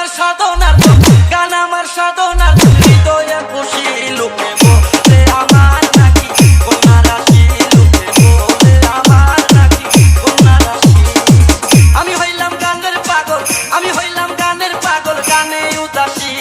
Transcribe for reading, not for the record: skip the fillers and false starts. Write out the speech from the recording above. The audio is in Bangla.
আমার সাধনার গান আমার সাধনার হৃদয়ে খুশি লোকে বলে আমার নাকি কন্যা রাশি লোকে বলে আমার নাকি কন্যা রাশি আমি হইলাম গানের পাগল গানে উদাসী